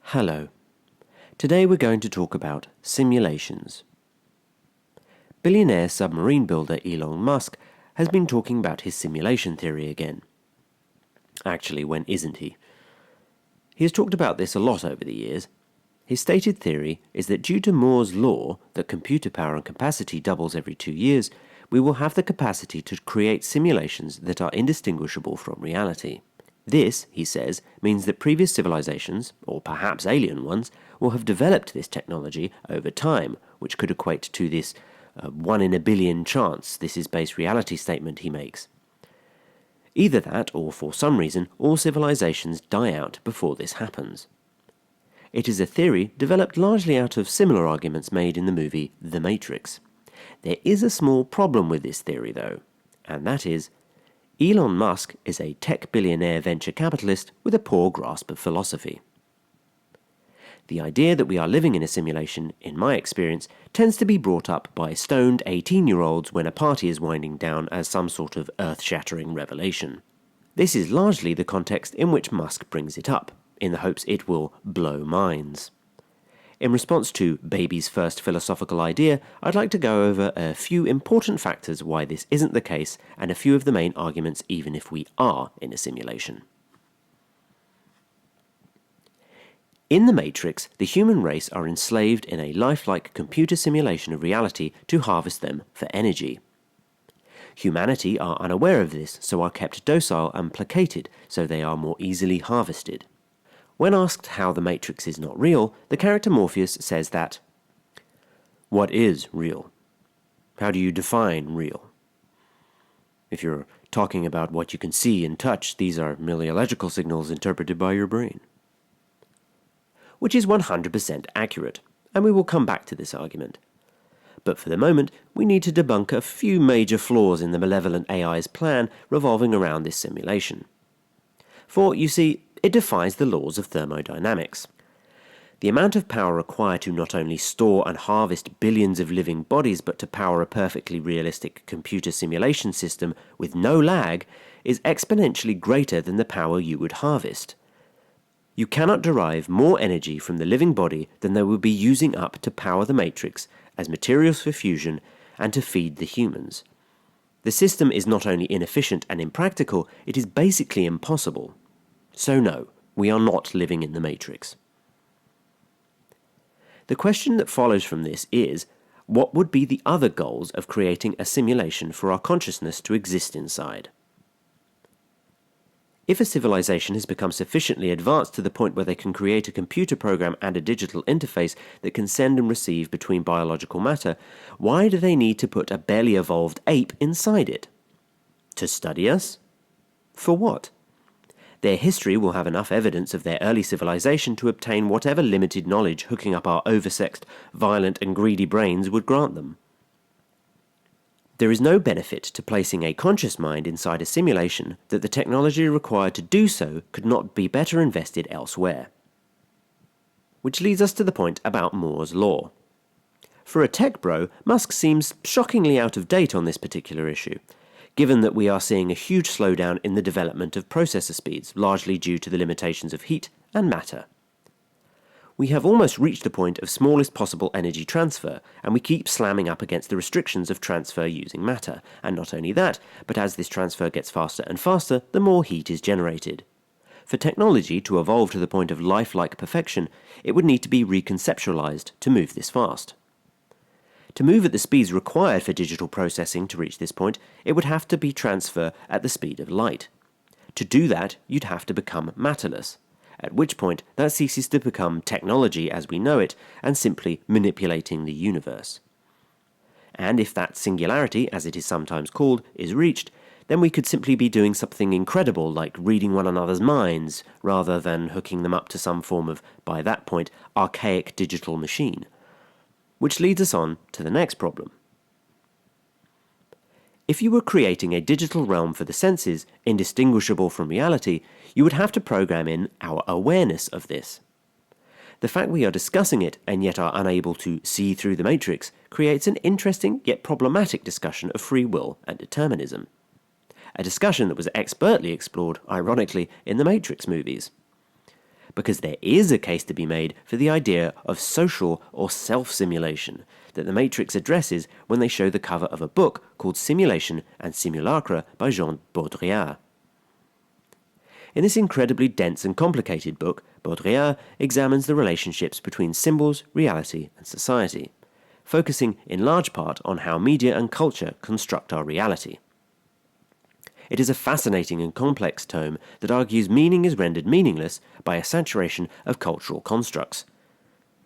Hello. Today we're going to talk about simulations. Billionaire submarine builder Elon Musk has been talking about his simulation theory again. Actually, when isn't he? He has talked about this a lot over the years. His stated theory is that due to Moore's law that computer power and capacity doubles every 2 years, we will have the capacity to create simulations that are indistinguishable from reality. This, he says, means that previous civilizations, or perhaps alien ones, will have developed this technology over time, which could equate to this 1 in a billion chance this is base reality statement he makes. Either that, or for some reason, all civilizations die out before this happens. It is a theory developed largely out of similar arguments made in the movie The Matrix. There is a small problem with this theory, though, and that is, Elon Musk is a tech billionaire venture capitalist with a poor grasp of philosophy. The idea that we are living in a simulation, in my experience, tends to be brought up by stoned 18-year-olds when a party is winding down as some sort of earth-shattering revelation. This is largely the context in which Musk brings it up, in the hopes it will blow minds. In response to Baby's first philosophical idea, I'd like to go over a few important factors why this isn't the case and a few of the main arguments even if we are in a simulation. In the Matrix, the human race are enslaved in a lifelike computer simulation of reality to harvest them for energy. Humanity are unaware of this, so are kept docile and placated, so they are more easily harvested. When asked how the Matrix is not real, the character Morpheus says that, "What is real? How do you define real? If you're talking about what you can see and touch, these are merely electrical signals interpreted by your brain." Which is 100% accurate, and we will come back to this argument. But for the moment, we need to debunk a few major flaws in the malevolent AI's plan revolving around this simulation. For, you see, it defies the laws of thermodynamics. The amount of power required to not only store and harvest billions of living bodies but to power a perfectly realistic computer simulation system with no lag is exponentially greater than the power you would harvest. You cannot derive more energy from the living body than they will be using up to power the Matrix as materials for fusion and to feed the humans. The system is not only inefficient and impractical, it is basically impossible. So no, we are not living in the Matrix. The question that follows from this is, what would be the other goals of creating a simulation for our consciousness to exist inside? If a civilization has become sufficiently advanced to the point where they can create a computer program and a digital interface that can send and receive between biological matter, why do they need to put a barely evolved ape inside it? To study us? For what? Their history will have enough evidence of their early civilization to obtain whatever limited knowledge hooking up our oversexed, violent and greedy brains would grant them. There is no benefit to placing a conscious mind inside a simulation that the technology required to do so could not be better invested elsewhere. Which leads us to the point about Moore's law. For a tech bro, Musk seems shockingly out of date on this particular issue, given that we are seeing a huge slowdown in the development of processor speeds, largely due to the limitations of heat and matter. We have almost reached the point of smallest possible energy transfer, and we keep slamming up against the restrictions of transfer using matter, and not only that, but as this transfer gets faster and faster, the more heat is generated. For technology to evolve to the point of lifelike perfection, it would need to be reconceptualized to move this fast. To move at the speeds required for digital processing to reach this point, it would have to be transfer at the speed of light. To do that, you'd have to become matterless, at which point that ceases to become technology as we know it and simply manipulating the universe. And if that singularity, as it is sometimes called, is reached, then we could simply be doing something incredible like reading one another's minds, rather than hooking them up to some form of, by that point, archaic digital machine. Which leads us on to the next problem. If you were creating a digital realm for the senses, indistinguishable from reality, you would have to program in our awareness of this. The fact we are discussing it and yet are unable to see through the matrix creates an interesting yet problematic discussion of free will and determinism. a discussion that was expertly explored, ironically, in the Matrix movies. Because there is a case to be made for the idea of social or self-simulation that the Matrix addresses when they show the cover of a book called Simulation and Simulacra by Jean Baudrillard. In this incredibly dense and complicated book, Baudrillard examines the relationships between symbols, reality, and society, focusing in large part on how media and culture construct our reality. It is a fascinating and complex tome that argues meaning is rendered meaningless by a saturation of cultural constructs.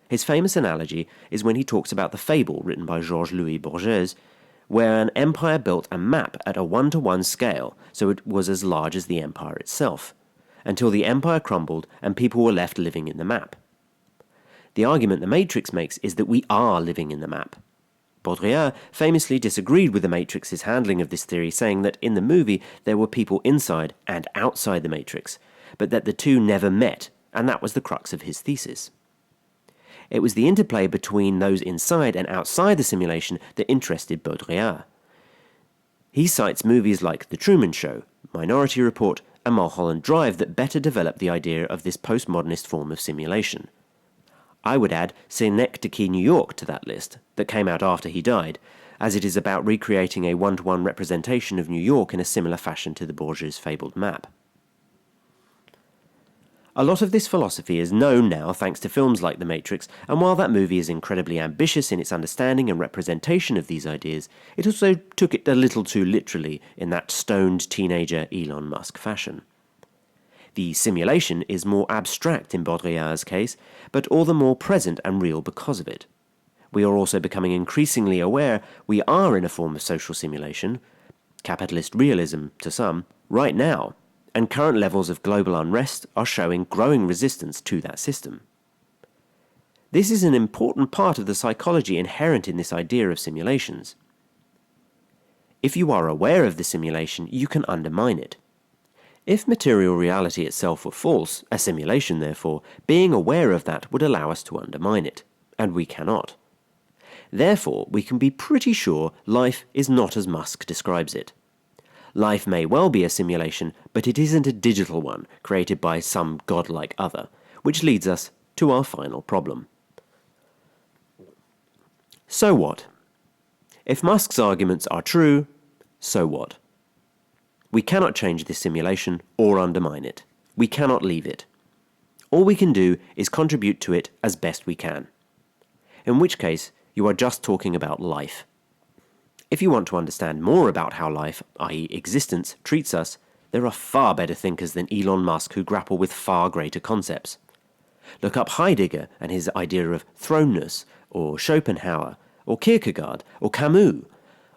His famous analogy is when he talks about the fable written by Georges-Louis Borges, where an empire built a map at a 1-to-1 scale, so it was as large as the empire itself, until the empire crumbled and people were left living in the map. The argument the Matrix makes is that we are living in the map. Baudrillard famously disagreed with the Matrix's handling of this theory, saying that in the movie there were people inside and outside the Matrix, but that the two never met, and that was the crux of his thesis. It was the interplay between those inside and outside the simulation that interested Baudrillard. He cites movies like The Truman Show, Minority Report, and Mulholland Drive that better develop the idea of this postmodernist form of simulation. I would add Synecdoche, New York to that list, that came out after he died, as it is about recreating a 1-to-1 representation of New York in a similar fashion to the Borges' fabled map. A lot of this philosophy is known now thanks to films like The Matrix, and while that movie is incredibly ambitious in its understanding and representation of these ideas, it also took it a little too literally in that stoned teenager Elon Musk fashion. The simulation is more abstract in Baudrillard's case, but all the more present and real because of it. We are also becoming increasingly aware we are in a form of social simulation, capitalist realism to some, right now, and current levels of global unrest are showing growing resistance to that system. This is an important part of the psychology inherent in this idea of simulations. If you are aware of the simulation, you can undermine it. If material reality itself were false, a simulation therefore, being aware of that would allow us to undermine it, and we cannot. Therefore, we can be pretty sure life is not as Musk describes it. Life may well be a simulation, but it isn't a digital one created by some godlike other, which leads us to our final problem. So what? If Musk's arguments are true, so what? We cannot change this simulation or undermine it. We cannot leave it. All we can do is contribute to it as best we can. In which case, you are just talking about life. If you want to understand more about how life, i.e. existence, treats us, there are far better thinkers than Elon Musk who grapple with far greater concepts. Look up Heidegger and his idea of thrownness, or Schopenhauer, or Kierkegaard, or Camus,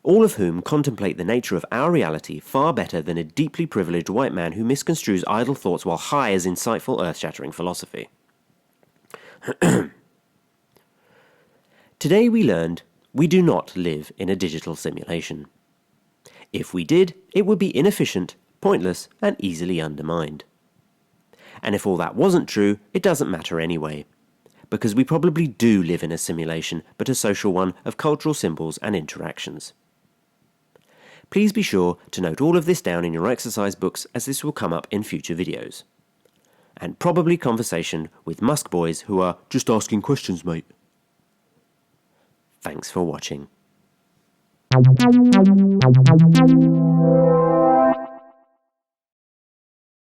all of whom contemplate the nature of our reality far better than a deeply privileged white man who misconstrues idle thoughts while high as insightful earth-shattering philosophy. Today we learned we do not live in a digital simulation. If we did, it would be inefficient, pointless, and easily undermined. And if all that wasn't true, it doesn't matter anyway, because we probably do live in a simulation, but a social one of cultural symbols and interactions. Please be sure to note all of this down in your exercise books, as this will come up in future videos. And probably conversation with Musk boys who are just asking questions, mate. Thanks for watching.